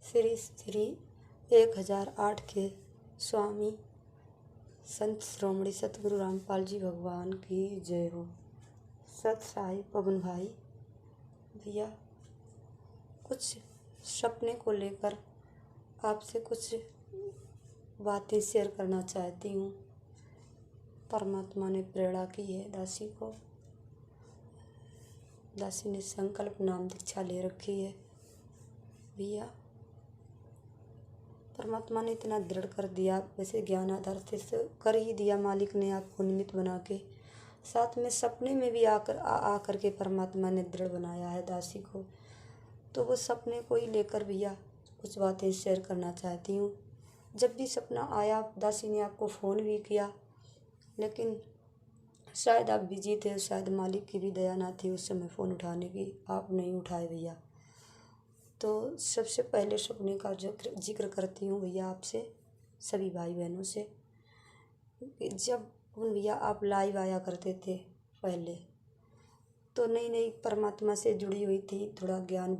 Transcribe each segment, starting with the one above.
श्री श्री 1008 के स्वामी संत श्रोमणी सतगुरु रामपाल जी भगवान की जय हो। सत साई पवन भाई भैया, कुछ सपने को लेकर आपसे कुछ बातें शेयर करना चाहती हूँ। परमात्मा ने प्रेरणा की है दासी को। दासी ने संकल्प नाम दीक्षा ले रखी है भैया। परमात्मा ने इतना दृढ़ कर दिया, वैसे ज्ञान आधार से कर ही दिया मालिक ने आपको निमित्त बना के। साथ में सपने में भी आकर के परमात्मा ने दृढ़ बनाया है दासी को। तो वो सपने को ही लेकर भैया कुछ बातें शेयर करना चाहती हूँ। जब भी सपना आया दासी ने आपको फ़ोन भी किया, लेकिन शायद आप बिजी थे, शायद मालिक की भी दया ना थी उस समय फ़ोन उठाने की, आप नहीं उठाए भैया। तो सबसे पहले सपने का जिक्र करती हूँ भैया आपसे, सभी भाई बहनों से। जब भैया आप लाइव आया करते थे पहले, तो नई नई परमात्मा से जुड़ी हुई थी, थोड़ा ज्ञान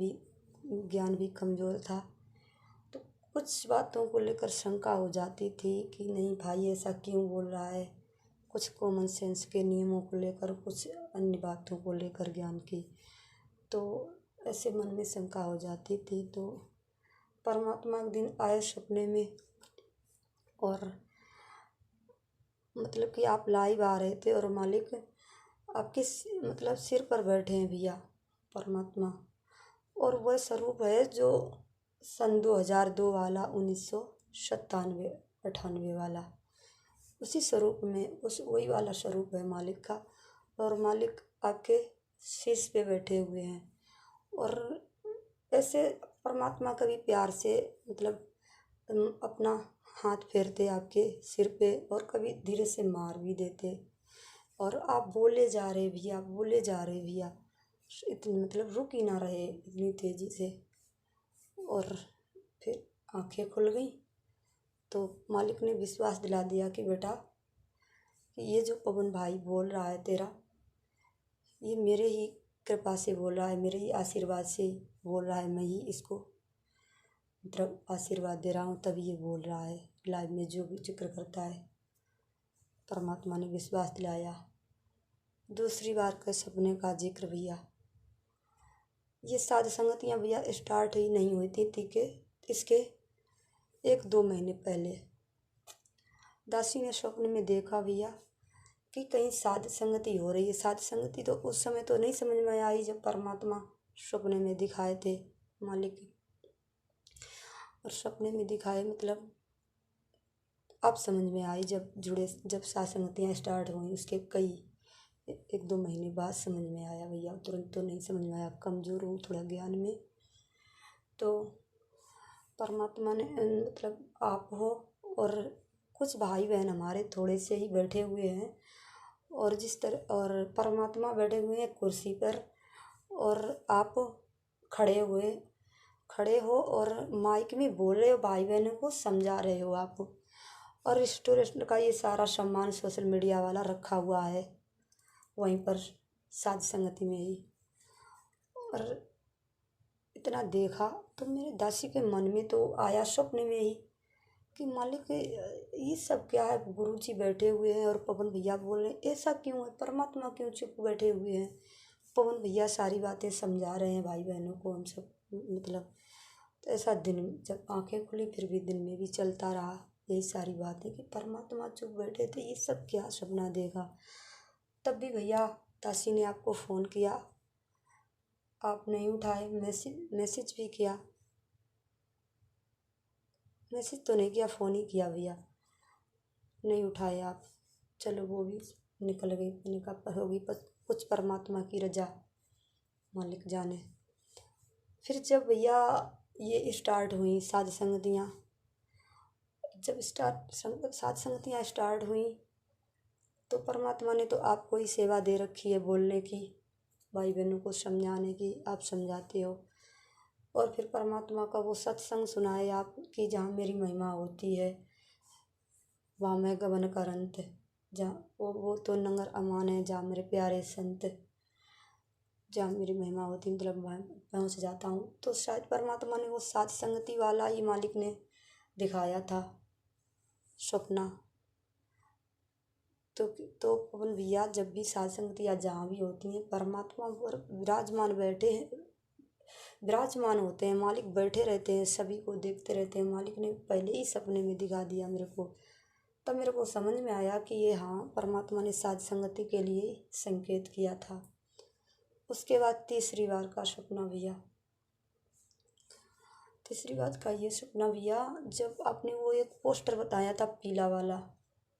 भी कमज़ोर था। तो कुछ बातों को लेकर शंका हो जाती थी कि नहीं भाई ऐसा क्यों बोल रहा है, कुछ कॉमन सेंस के नियमों को लेकर, कुछ अन्य बातों को लेकर ज्ञान की, तो ऐसे मन में शंका हो जाती थी। तो परमात्मा एक दिन आए सपने में, और मतलब कि आप लाइव आ रहे थे और मालिक आपके मतलब सिर पर बैठे हैं भैया परमात्मा। और वह स्वरूप है जो सन 2002 वाला, 1997-98 वाला, उसी स्वरूप में वही वाला स्वरूप है मालिक का। और मालिक आपके शीश पे बैठे हुए हैं। और ऐसे परमात्मा कभी प्यार से मतलब अपना हाथ फेरते आपके सिर पे, और कभी धीरे से मार भी देते। और आप बोले जा रहे भैया, बोले जा रहे भैया, इतनी मतलब रुक ही ना रहे इतनी तेज़ी से। और फिर आंखें खुल गई तो मालिक ने विश्वास दिला दिया कि बेटा, कि ये जो पवन भाई बोल रहा है तेरा, ये मेरे ही कृपा से बोल रहा है, मेरे ही आशीर्वाद से बोल रहा है। मैं ही इसको मतलब आशीर्वाद दे रहा हूँ, तभी ये बोल रहा है लाइव में जो भी जिक्र करता है। परमात्मा ने विश्वास दिलाया। दूसरी बार के सपने का जिक्र भैया, ये साध संगतियाँ भैया स्टार्ट ही नहीं हुई थी कि इसके 1-2 महीने पहले दासी ने स्वप्न में देखा भैया कि कहीं साध संगति हो रही है। साध संगति तो उस समय तो नहीं समझ में आई जब परमात्मा सपने में दिखाए थे मालिक, और सपने में दिखाए मतलब अब समझ में आई जब साध संगतियाँ स्टार्ट हुई, उसके कई 1-2 महीने बाद समझ में आया भैया। तुरंत तो नहीं समझ में आया, कमज़ोर हूँ थोड़ा ज्ञान में। तो परमात्मा ने मतलब आप हो और कुछ भाई बहन हमारे थोड़े से ही बैठे हुए हैं, और जिस तरह और परमात्मा बैठे हुए हैं कुर्सी पर, और आप खड़े हो और माइक में बोल रहे हो, भाई बहनों को समझा रहे हो आप। और रेस्टोरेंट का ये सारा सामान सोशल मीडिया वाला रखा हुआ है वहीं पर साध संगति में ही। और इतना देखा तो मेरे दासी के मन में तो आया स्वप्न में ही कि मालिक ये सब क्या है, गुरुजी बैठे हुए हैं और पवन भैया बोल रहे हैं, ऐसा क्यों है, परमात्मा क्यों चुप बैठे हुए हैं, पवन भैया सारी बातें समझा रहे हैं भाई बहनों को, हम सब मतलब। तो ऐसा दिन जब आंखें खुली फिर भी दिन में भी चलता रहा यही सारी बातें कि परमात्मा चुप बैठे थे, ये सब क्या सपना देखा। तब भी भैया दासी ने आपको फ़ोन किया, आप नहीं उठाए। मैसेज भी किया, मैसेज तो नहीं किया, फ़ोन ही किया भैया, नहीं उठाए आप। चलो वो भी निकल गई, मैंने कहा होगी कुछ परमात्मा की रजा, मालिक जाने। फिर जब भैया ये स्टार्ट हुई साध संगतियाँ, जब साध संगतियाँ स्टार्ट हुई तो परमात्मा ने तो आपको ही सेवा दे रखी है बोलने की, भाई बहनों को समझाने की, आप समझाते हो। और फिर परमात्मा का वो सत्संग सुनाए आप कि जहाँ मेरी महिमा होती है वहाँ मैं गगन करंत, जहाँ वो तो नंगर अमान है जहाँ मेरे प्यारे संत। जहाँ मेरी महिमा होती, मतलब मैं पहुँच जाता हूँ। तो शायद परमात्मा ने वो साथ संगति वाला ही मालिक ने दिखाया था सपना। तो पवन भैया, जब भी साथ संगतियाँ जहाँ भी होती हैं, परमात्मा पर विराजमान होते हैं, मालिक बैठे रहते हैं, सभी को देखते रहते हैं। मालिक ने पहले ही सपने में दिखा दिया मेरे को। तब मेरे को समझ में आया कि ये हाँ, परमात्मा ने साथ संगति के लिए संकेत किया था। उसके बाद तीसरी बार का सपना भैया, तीसरी बात का ये सपना भैया, जब आपने वो एक पोस्टर बताया था पीला वाला,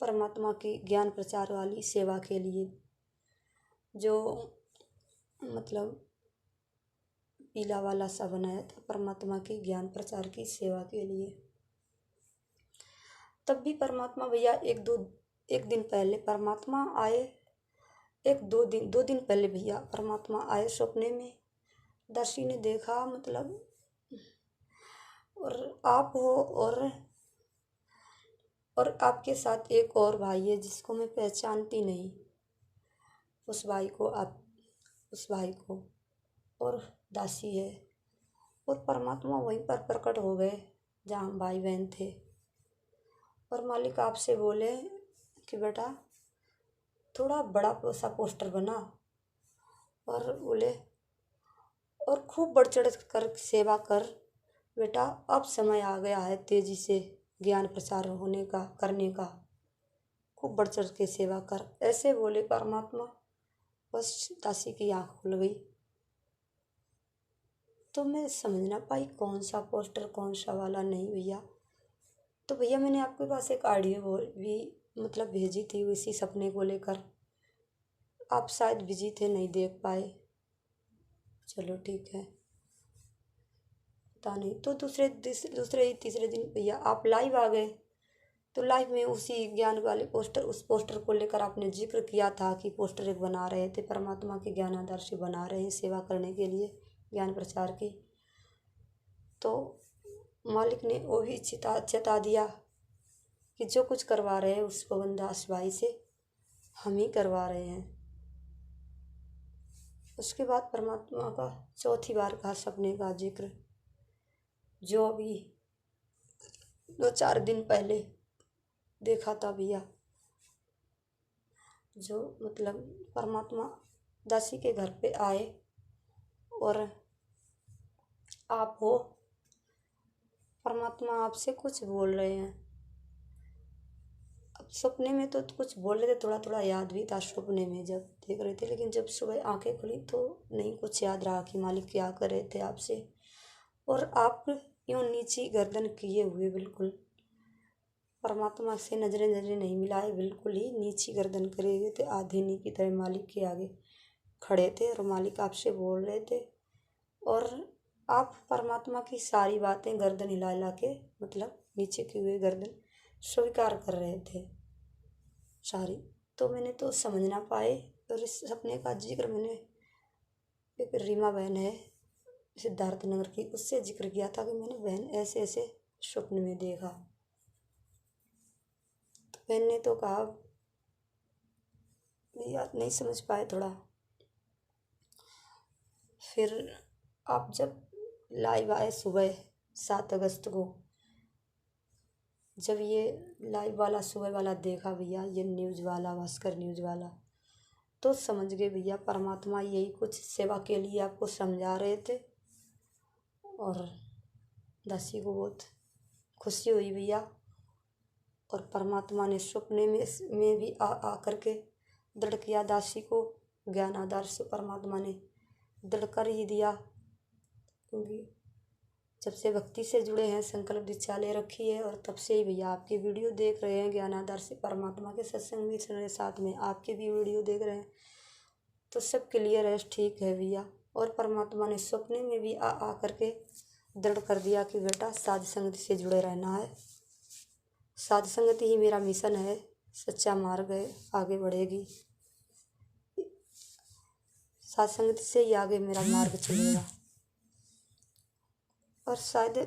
परमात्मा की ज्ञान प्रचार वाली सेवा के लिए, जो मतलब पीला वाला सा बनाया था परमात्मा की ज्ञान प्रचार की सेवा के लिए। तब भी परमात्मा भैया एक दिन पहले परमात्मा आए, दो दिन पहले भैया परमात्मा आए सपने में। दासी ने देखा, मतलब और आप हो, और आपके साथ एक और भाई है जिसको मैं पहचानती नहीं। उस भाई को और दासी है, और परमात्मा वहीं पर प्रकट हो गए जहाँ हम भाई बहन थे। और मालिक आपसे बोले कि बेटा थोड़ा बड़ा सा पोस्टर बना, और बोले और खूब बढ़ चढ़ कर सेवा कर बेटा, अब समय आ गया है तेजी से ज्ञान प्रचार करने का, खूब बढ़ चढ़ के सेवा कर, ऐसे बोले परमात्मा। बस दासी की आँख खुल गई। तो मैं समझ ना पाई कौन सा पोस्टर, कौन सा वाला नहीं भैया। तो भैया मैंने आपके पास एक ऑडियो भी मतलब भेजी थी इसी सपने को लेकर, आप शायद बिजी थे, नहीं देख पाए। चलो ठीक है, पता नहीं। तो तीसरे दिन भैया आप लाइव आ गए। तो लाइव में उसी ज्ञान वाले उस पोस्टर को लेकर आपने जिक्र किया था कि पोस्टर एक बना रहे थे, परमात्मा के ज्ञान आदर्श बना रहे हैं सेवा करने के लिए, ज्ञान प्रचार की। तो मालिक ने वो भी चेता दिया कि जो कुछ करवा रहे हैं उस पवन दास भाई से हम ही करवा रहे हैं। उसके बाद परमात्मा का चौथी बार का सपने का जिक्र, जो अभी 2-4 दिन पहले देखा था भैया, जो मतलब परमात्मा दासी के घर पे आए और आप हो, परमात्मा आपसे कुछ बोल रहे हैं। अब सपने में तो कुछ बोल रहे थे, थोड़ा थोड़ा याद भी था सपने में जब देख रहे थे, लेकिन जब सुबह आंखें खुली तो नहीं कुछ याद रहा कि मालिक क्या कर रहे थे आपसे। और आप यूं नीची गर्दन किए हुए, बिल्कुल परमात्मा से नजरें नहीं मिलाए, बिल्कुल ही नीची गर्दन करे हुए थे, आधीनी की तरह मालिक के आगे खड़े थे, और मालिक आपसे बोल रहे थे। और आप परमात्मा की सारी बातें गर्दन हिला हिला के, मतलब नीचे की हुई गर्दन स्वीकार कर रहे थे सारी। तो मैंने तो समझ ना पाए, और इस सपने का जिक्र मैंने एक रीमा बहन है सिद्धार्थनगर की, उससे जिक्र किया था कि मैंने बहन ऐसे ऐसे स्वप्न में देखा। तो बहन ने तो कहा याद नहीं समझ पाए थोड़ा। फिर आप जब लाइव आए सुबह 7 अगस्त को, जब ये लाइव वाला सुबह वाला देखा भैया, ये न्यूज़ वाला, भास्कर न्यूज़ वाला, तो समझ गए भैया परमात्मा यही कुछ सेवा के लिए आपको समझा रहे थे। और दासी को बहुत खुशी हुई भैया, और परमात्मा ने सपने में भी आ करके दृढ़ किया दासी को, ज्ञान आधार से परमात्मा ने दृढ़ कर ही दिया। क्योंकि जब से भक्ति से जुड़े हैं, संकल्प दीक्षा ले रखी है, और तब से ही भैया आपकी वीडियो देख रहे हैं, ज्ञान आधार से परमात्मा के सत्संग भी सुन रहे, साथ में आपके भी वीडियो देख रहे हैं, तो सब क्लियर है, ठीक है भैया। और परमात्मा ने सपने में भी आ करके दृढ़ कर दिया कि बेटा साध संगति से जुड़े रहना है, साध संगति ही मेरा मिशन है, सच्चा मार्ग है, आगे बढ़ेगी, साध संगति से ही आगे मेरा मार्ग चलेगा। और शायद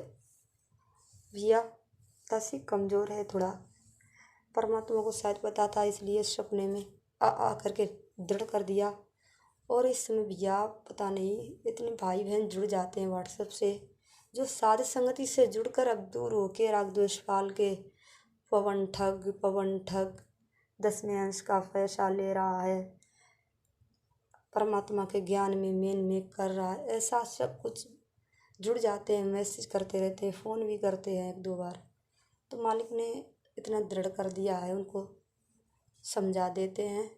भैया दासी कमज़ोर है थोड़ा, परमात्मा को शायद पता था, इसलिए सपने में आ करके दृढ़ कर दिया। और इस समय भैया पता नहीं इतने भाई बहन जुड़ जाते हैं व्हाट्सएप से, जो साध संगति से जुड़कर अब दूर होके राग द्वेष पाल के पवन ठग 10वें अंश का पैसा ले रहा है, परमात्मा के ज्ञान में मेन कर रहा है, ऐसा सब कुछ जुड़ जाते हैं, मैसेज करते रहते हैं, फ़ोन भी करते हैं 1-2 बार। तो मालिक ने इतना दृढ़ कर दिया है, उनको समझा देते हैं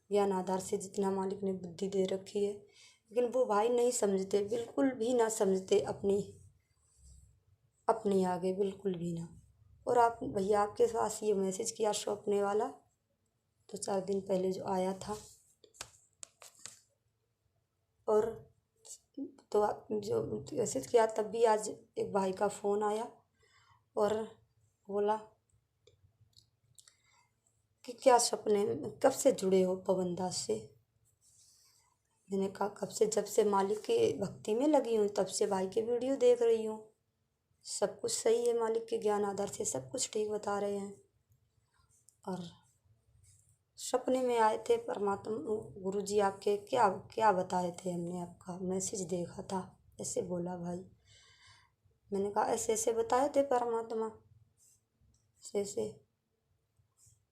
ज्ञान आधार से जितना मालिक ने बुद्धि दे रखी है, लेकिन वो भाई नहीं समझते, बिल्कुल भी ना समझते अपनी आगे, बिल्कुल भी ना। और आप भैया आपके पास ये मैसेज किया सौंपने वाला तो 4 दिन पहले जो आया था, और तो आप जो मैसेज किया तब भी आज एक भाई का फ़ोन आया और बोला कि क्या सपने में कब से जुड़े हो पवन दास से। मैंने कहा कब से, जब से मालिक के भक्ति में लगी हूँ तब से भाई के वीडियो देख रही हूँ, सब कुछ सही है, मालिक के ज्ञान आधार से सब कुछ ठीक बता रहे हैं। और सपने में आए थे परमात्मा गुरुजी आपके, क्या बताए थे, हमने आपका मैसेज देखा था, ऐसे बोला भाई। मैंने कहा ऐसे ऐसे बताए थे परमात्मा, ऐसे।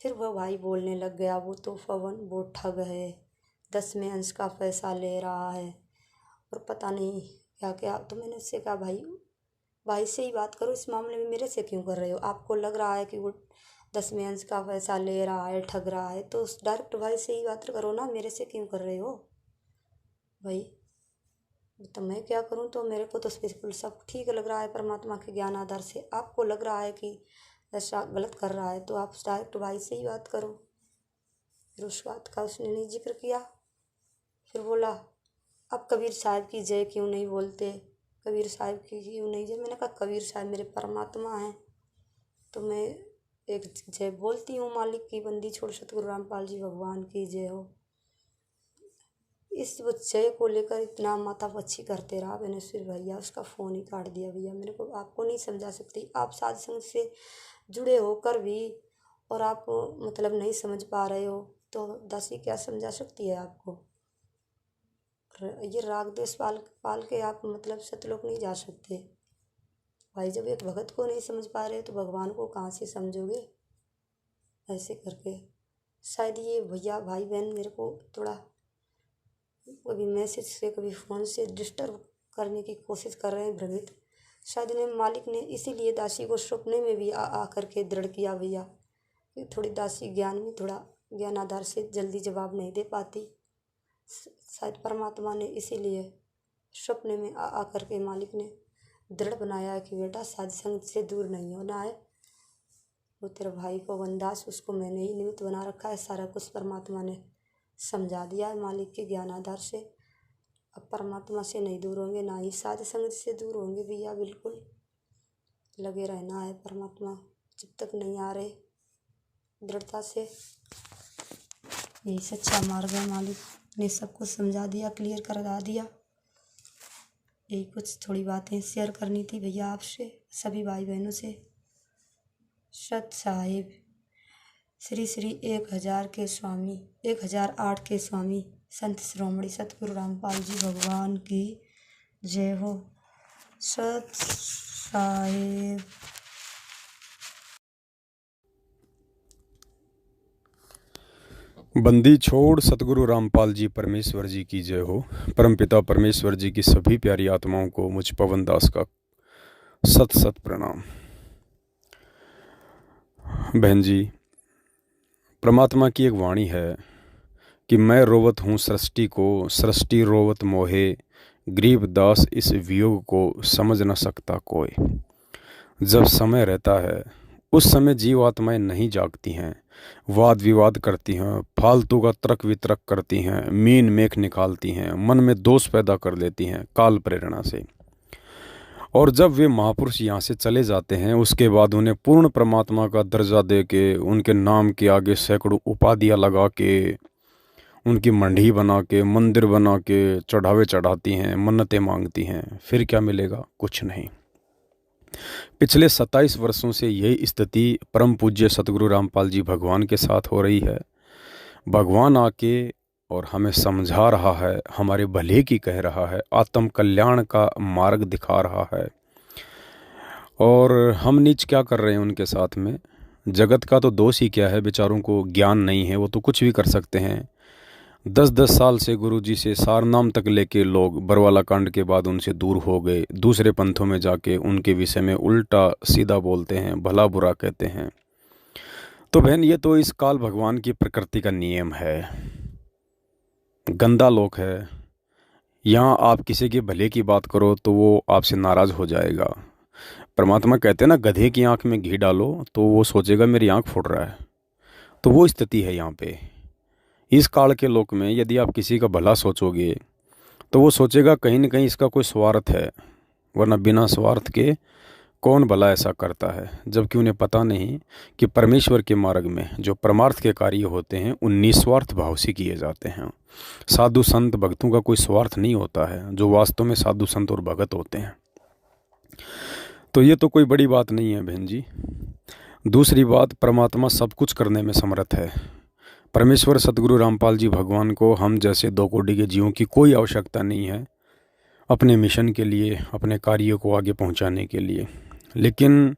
फिर वह भाई बोलने लग गया, वो तो पवन वो ठग है, 10वें अंश का पैसा ले रहा है और पता नहीं क्या क्या। तो मैंने उससे कहा भाई से ही बात करो, इस मामले में मेरे से क्यों कर रहे हो। आपको लग रहा है कि वो 10वें अंश का पैसा ले रहा है, ठग रहा है, तो उस डायरेक्ट भाई से ही बात करो ना, मेरे से क्यों कर रहे हो भाई। तो मैं क्या करूं, तो मेरे को तो बिल्कुल सब ठीक लग रहा है परमात्मा के ज्ञान आधार से। आपको लग रहा है कि ऐसा गलत कर रहा है तो आप डायरेक्ट भाई से ही बात करो। फिर उस बात का उसने नहीं जिक्र किया। फिर बोला आप कबीर साहब की जय क्यों नहीं बोलते, कबीर साहब की क्यों नहीं जय। मैंने कहा कबीर साहब मेरे परमात्मा हैं, तो मैं एक जय बोलती हूँ, मालिक की बंदी छोड़ सतगुरु रामपाल जी भगवान की जय हो। इस जय को लेकर इतना माथापच्ची करते रहा। मैंने फिर भैया उसका फ़ोन ही काट दिया। भैया मेरे को आपको नहीं समझा सकती, आप साध संग से जुड़े होकर भी और आप मतलब नहीं समझ पा रहे हो, तो दासी क्या समझा सकती है आपको। ये राग द्वेष पाल के आप मतलब सतलोक नहीं जा सकते भाई। जब एक भगत को नहीं समझ पा रहे तो भगवान को कहाँ से समझोगे। ऐसे करके शायद ये भैया भाई बहन मेरे को थोड़ा कभी मैसेज से कभी फ़ोन से डिस्टर्ब करने की कोशिश कर रहे हैं, भ्रमित। शायद इन्हें मालिक ने इसीलिए दासी को सपने में भी आ करके दृढ़ किया भैया कि थोड़ी दासी ज्ञान में थोड़ा ज्ञान आधार से जल्दी जवाब नहीं दे पाती। शायद परमात्मा ने इसीलिए सपने में आ करके मालिक ने दृढ़ बनाया है कि बेटा साध संग से दूर नहीं होना है। वो तेरे भाई को वनदास, उसको मैंने ही निमित्त बना रखा है, सारा कुछ परमात्मा ने समझा दिया है मालिक के ज्ञान आधार से। अब परमात्मा से नहीं दूर होंगे, ना ही साध संगत से दूर होंगे भैया, बिल्कुल लगे रहना है परमात्मा जब तक नहीं आ रहे दृढ़ता से। यही सच्चा मार्ग है, मालिक ने सब कुछ समझा दिया, क्लियर करा दिया। यही कुछ थोड़ी बातें शेयर करनी थी भैया आपसे, सभी भाई बहनों से। सत साहिब श्री श्री 1000 के स्वामी 1008 के स्वामी संत श्रोमणी सतगुरु रामपाल जी भगवान की जय हो। सत साहिब। बंदी छोड़ सतगुरु रामपाल जी परमेश्वर जी की जय हो। परमपिता परमेश्वर जी की सभी प्यारी आत्माओं को मुझ पवन दास का सत सत प्रणाम। बहन जी, परमात्मा की एक वाणी है कि मैं रोवत हूँ सृष्टि को, सृष्टि रोवत मोहे, गरीब दास इस वियोग को समझ न सकता कोई। जब समय रहता है उस समय जीव आत्माएं नहीं जागती हैं, वाद विवाद करती हैं, फालतू का तर्क वितर्क करती हैं, मीन मेख निकालती हैं, मन में दोष पैदा कर लेती हैं काल प्रेरणा से। और जब वे महापुरुष यहाँ से चले जाते हैं उसके बाद उन्हें पूर्ण परमात्मा का दर्जा दे के, उनके नाम के आगे सैकड़ों उपाधियाँ लगा के, उनकी मंडी बना के, मंदिर बना के चढ़ावे चढ़ाती हैं, मन्नतें मांगती हैं। फिर क्या मिलेगा? कुछ नहीं। पिछले 27 वर्षों से यही स्थिति परम पूज्य सतगुरु रामपाल जी भगवान के साथ हो रही है। भगवान आके और हमें समझा रहा है, हमारे भले की कह रहा है, आत्म कल्याण का मार्ग दिखा रहा है। और हम नीच क्या कर रहे हैं उनके साथ में? जगत का तो दोष ही क्या है, बेचारों को ज्ञान नहीं है, वो तो कुछ भी कर सकते हैं। 10-10 साल से गुरुजी से सारनाम तक लेके लोग बरवाला कांड के बाद उनसे दूर हो गए, दूसरे पंथों में जाके उनके विषय में उल्टा सीधा बोलते हैं, भला बुरा कहते हैं। तो बहन, ये तो इस काल भगवान की प्रकृति का नियम है, गंदा लोक है। यहाँ आप किसी के भले की बात करो तो वो आपसे नाराज़ हो जाएगा। परमात्मा कहते हैं ना, गधे की आंख में घी डालो तो वो सोचेगा मेरी आंख फूट रहा है। तो वो स्थिति है यहाँ पे। इस काल के लोक में यदि आप किसी का भला सोचोगे तो वो सोचेगा कहीं न कहीं इसका कोई स्वार्थ है, वरना बिना स्वार्थ के कौन भला ऐसा करता है। जबकि उन्हें पता नहीं कि परमेश्वर के मार्ग में जो परमार्थ के कार्य होते हैं उन निस्वार्थ भाव से किए जाते हैं। साधु संत भक्तों का कोई स्वार्थ नहीं होता है, जो वास्तव में साधु संत और भगत होते हैं। तो ये तो कोई बड़ी बात नहीं है बहन जी। दूसरी बात, परमात्मा सब कुछ करने में समर्थ है। परमेश्वर सतगुरु रामपाल जी भगवान को हम जैसे 2 कोटि के जीवों की कोई आवश्यकता नहीं है अपने मिशन के लिए, अपने कार्यों को आगे पहुंचाने के लिए। लेकिन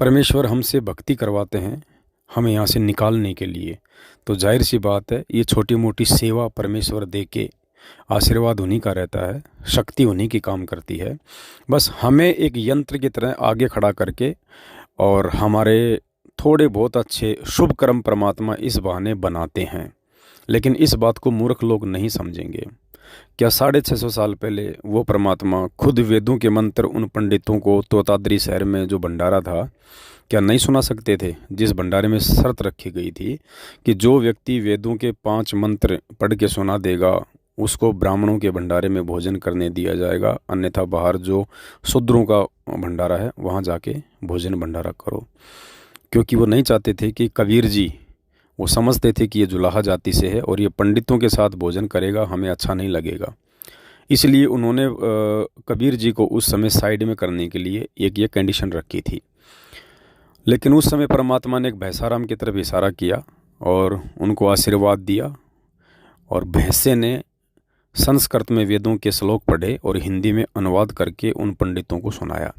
परमेश्वर हमसे भक्ति करवाते हैं हमें यहाँ से निकालने के लिए। तो जाहिर सी बात है, ये छोटी मोटी सेवा परमेश्वर दे के आशीर्वाद उन्हीं का रहता है, शक्ति उन्हीं की काम करती है। बस हमें एक यंत्र की तरह आगे खड़ा करके और हमारे थोड़े बहुत अच्छे शुभ कर्म परमात्मा इस बहाने बनाते हैं। लेकिन इस बात को मूर्ख लोग नहीं समझेंगे। क्या 650 साल पहले वो परमात्मा खुद वेदों के मंत्र उन पंडितों को तोताद्री शहर में जो भंडारा था, क्या नहीं सुना सकते थे? जिस भंडारे में शर्त रखी गई थी कि जो व्यक्ति वेदों के 5 मंत्र पढ़ के सुना देगा उसको ब्राह्मणों के भंडारे में भोजन करने दिया जाएगा, अन्यथा बाहर जो शूद्रों का भंडारा है वहाँ जाके भोजन भंडारा करो। क्योंकि वो नहीं चाहते थे कि कबीर जी, वो समझते थे कि ये जुलाहा जाति से है और ये पंडितों के साथ भोजन करेगा, हमें अच्छा नहीं लगेगा। इसलिए उन्होंने कबीर जी को उस समय साइड में करने के लिए एक ये कंडीशन रखी थी। लेकिन उस समय परमात्मा ने एक भैंसाराम की तरफ इशारा किया और उनको आशीर्वाद दिया, और भैंसे ने संस्कृत में वेदों के श्लोक पढ़े और हिंदी में अनुवाद करके उन पंडितों को सुनाया।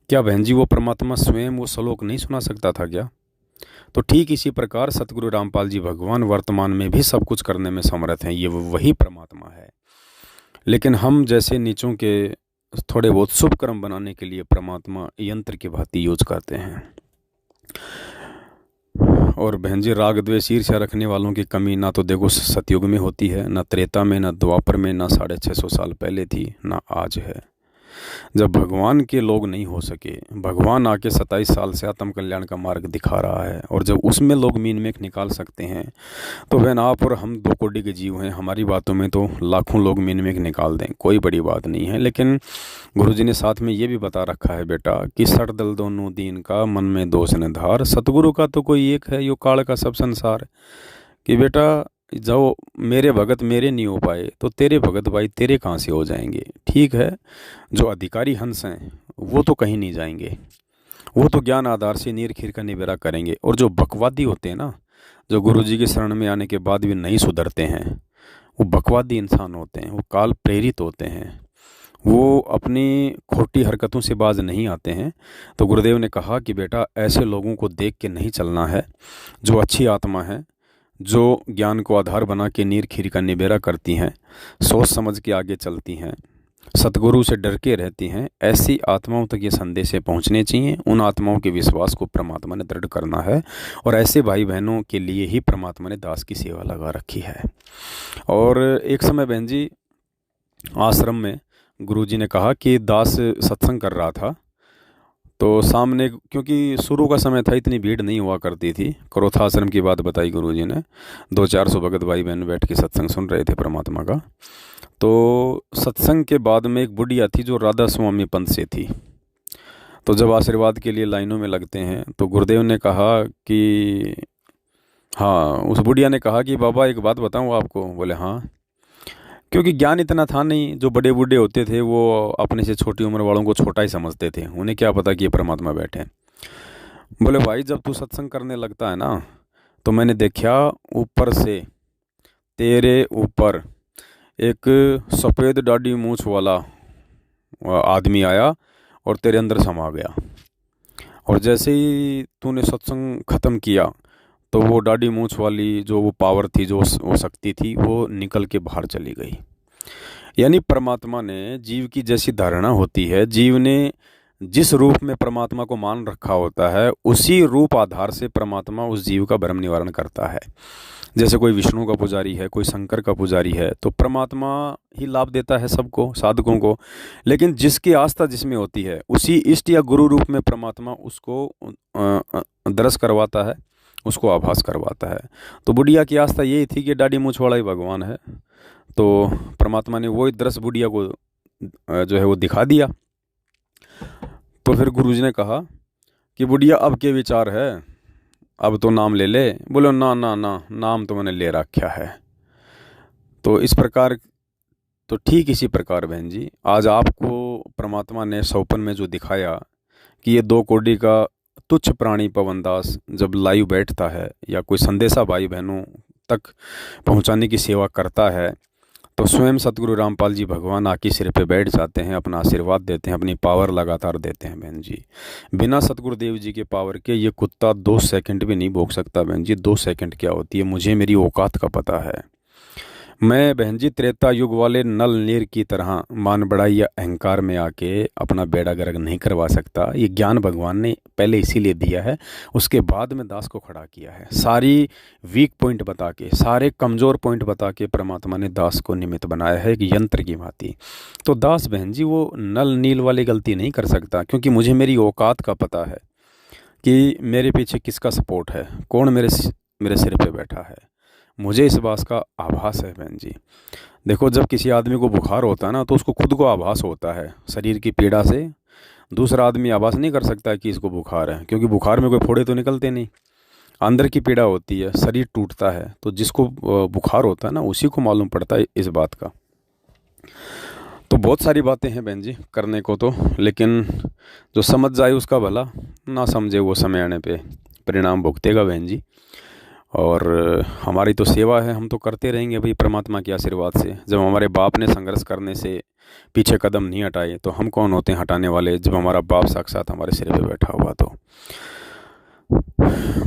क्या बहन जी वो परमात्मा स्वयं वो श्लोक नहीं सुना सकता था क्या? तो ठीक इसी प्रकार सतगुरु रामपाल जी भगवान वर्तमान में भी सब कुछ करने में समर्थ हैं, ये वही परमात्मा है। लेकिन हम जैसे नीचों के थोड़े बहुत शुभ कर्म बनाने के लिए परमात्मा यंत्र की भांति यूज करते हैं। और बहन जी, राग द्वेष ईर्ष्या रखने वालों की कमी ना तो देखो सतयुग में होती है, ना त्रेता में, ना द्वापर में, ना 650 साल पहले थी, ना आज है। जब भगवान के लोग नहीं हो सके, भगवान आके 27 साल से आत्म कल्याण का मार्ग दिखा रहा है, और जब उसमें लोग मीन मेख निकाल सकते हैं तो बहन आप और हम 2 कोटि के जीव हैं, हमारी बातों में तो लाखों लोग मीन मेख निकाल दें, कोई बड़ी बात नहीं है। लेकिन गुरुजी ने साथ में ये भी बता रखा है बेटा कि सर दल दोनों दीन का, मन में दोष न धार, सतगुरु का तो कोई एक है, यो काल का सब संसार। कि बेटा जो मेरे भगत मेरे नहीं हो पाए तो तेरे भगत भाई तेरे कहाँ से हो जाएंगे? ठीक है, जो अधिकारी हंस हैं वो तो कहीं नहीं जाएंगे, वो तो ज्ञान आधार से नीर खीर का निबेरा करेंगे। और जो बकवादी होते हैं ना, जो गुरुजी की शरण में आने के बाद भी नहीं सुधरते हैं, वो बकवादी इंसान होते हैं, वो काल प्रेरित होते हैं, वो अपनी खोटी हरकतों से बाज नहीं आते हैं। तो गुरुदेव ने कहा कि बेटा ऐसे लोगों को देख के नहीं चलना है, जो अच्छी आत्मा है, जो ज्ञान को आधार बना के नीर खीर का निबेरा करती हैं, सोच समझ के आगे चलती हैं, सतगुरु से डर के रहती हैं, ऐसी आत्माओं तक ये संदेश पहुंचने चाहिए। उन आत्माओं के विश्वास को परमात्मा ने दृढ़ करना है, और ऐसे भाई बहनों के लिए ही परमात्मा ने दास की सेवा लगा रखी है। और एक समय बहन जी आश्रम में गुरुजी ने कहा कि दास सत्संग कर रहा था, तो सामने, क्योंकि शुरू का समय था, इतनी भीड़ नहीं हुआ करती थी, क्रोथा आश्रम की बात बताई गुरुजी ने, 200-400 भगत भाई बहन बैठ के सत्संग सुन रहे थे परमात्मा का। तो सत्संग के बाद में एक बुढ़िया थी जो राधा स्वामी पंथ से थी। तो जब आशीर्वाद के लिए लाइनों में लगते हैं तो गुरुदेव ने कहा कि हाँ, उस बुढ़िया ने कहा कि बाबा एक बात बताऊँ आपको? बोले हाँ। क्योंकि ज्ञान इतना था नहीं, जो बड़े बूढ़े होते थे वो अपने से छोटी उम्र वालों को छोटा ही समझते थे, उन्हें क्या पता कि ये परमात्मा बैठे हैं। बोले भाई जब तू सत्संग करने लगता है ना, तो मैंने देखा ऊपर से तेरे ऊपर एक सफ़ेद दाढ़ी मूछ वाला आदमी आया और तेरे अंदर समा गया, और जैसे ही तूने सत्संग ख़त्म किया तो वो दाढ़ी मूछ वाली जो वो पावर थी, जो वो शक्ति थी, वो निकल के बाहर चली गई। यानी परमात्मा ने जीव की जैसी धारणा होती है, जीव ने जिस रूप में परमात्मा को मान रखा होता है, उसी रूप आधार से परमात्मा उस जीव का भ्रम निवारण करता है। जैसे कोई विष्णु का पुजारी है, कोई शंकर का पुजारी है, तो परमात्मा ही लाभ देता है सबको, साधकों को। लेकिन जिसकी आस्था जिसमें होती है, उसी इष्ट या गुरु रूप में परमात्मा उसको दर्श करवाता है, उसको आभास करवाता है। तो बुढ़िया की आस्था यही थी कि दाढ़ी मूछ वाला ही भगवान है, तो परमात्मा ने वही दृश्य बुढ़िया को जो है वो दिखा दिया। तो फिर गुरुजी ने कहा कि बुढ़िया अब के विचार है, अब तो नाम ले ले। बोलो ना ना ना, नाम तो मैंने ले रखा है। तो इस प्रकार, तो ठीक इसी प्रकार बहन जी, आज आपको परमात्मा ने सौपन में जो दिखाया कि ये 2 कोड़ी का तुच्छ प्राणी पवनदास जब लाइव बैठता है या कोई संदेशा भाई बहनों तक पहुंचाने की सेवा करता है, तो स्वयं सतगुरु रामपाल जी भगवान आके सिर पे बैठ जाते हैं, अपना आशीर्वाद देते हैं, अपनी पावर लगातार देते हैं बहन जी। बिना सतगुरुदेव जी के पावर के ये कुत्ता 2 सेकंड भी नहीं भोग सकता बहन जी। 2 सेकंड क्या होती है, मुझे मेरी औकात का पता है। मैं बहन जी त्रेता युग वाले नल नीर की तरह मान बढ़ाई या अहंकार में आके अपना बेड़ा गर्क नहीं करवा सकता। ये ज्ञान भगवान ने पहले इसीलिए दिया है, उसके बाद में दास को खड़ा किया है। सारी वीक पॉइंट बता के, सारे कमज़ोर पॉइंट बता के परमात्मा ने दास को निमित्त बनाया है, कि यंत्र की भांति। तो दास बहन जी वो नल नील वाली गलती नहीं कर सकता, क्योंकि मुझे मेरी औकात का पता है कि मेरे पीछे किसका सपोर्ट है, कौन मेरे सिर पे बैठा है। मुझे इस बात का आभास है बहन जी। देखो, जब किसी आदमी को बुखार होता है ना, तो उसको खुद को आभास होता है शरीर की पीड़ा से। दूसरा आदमी आभास नहीं कर सकता कि इसको बुखार है, क्योंकि बुखार में कोई फोड़े तो निकलते नहीं, अंदर की पीड़ा होती है, शरीर टूटता है। तो जिसको बुखार होता है ना, उसी को मालूम पड़ता है इस बात का। तो बहुत सारी बातें हैं बहन जी करने को तो, लेकिन जो समझ जाए उसका भला, ना समझे वो समय आने पे परिणाम भुगतेगा बहन जी। और हमारी तो सेवा है, हम तो करते रहेंगे भाई परमात्मा के आशीर्वाद से। जब हमारे बाप ने संघर्ष करने से पीछे कदम नहीं हटाए, तो हम कौन होते हैं हटाने वाले, जब हमारा बाप साक्षात हमारे सिर पे बैठा हुआ। तो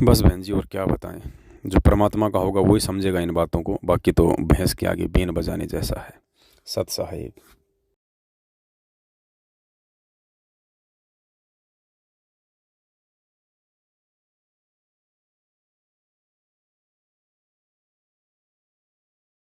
बस बहन जी, और क्या बताएं, जो परमात्मा का होगा वही समझेगा इन बातों को। बाकी तो भैंस के आगे बीन बजाने जैसा है। सत साहिब।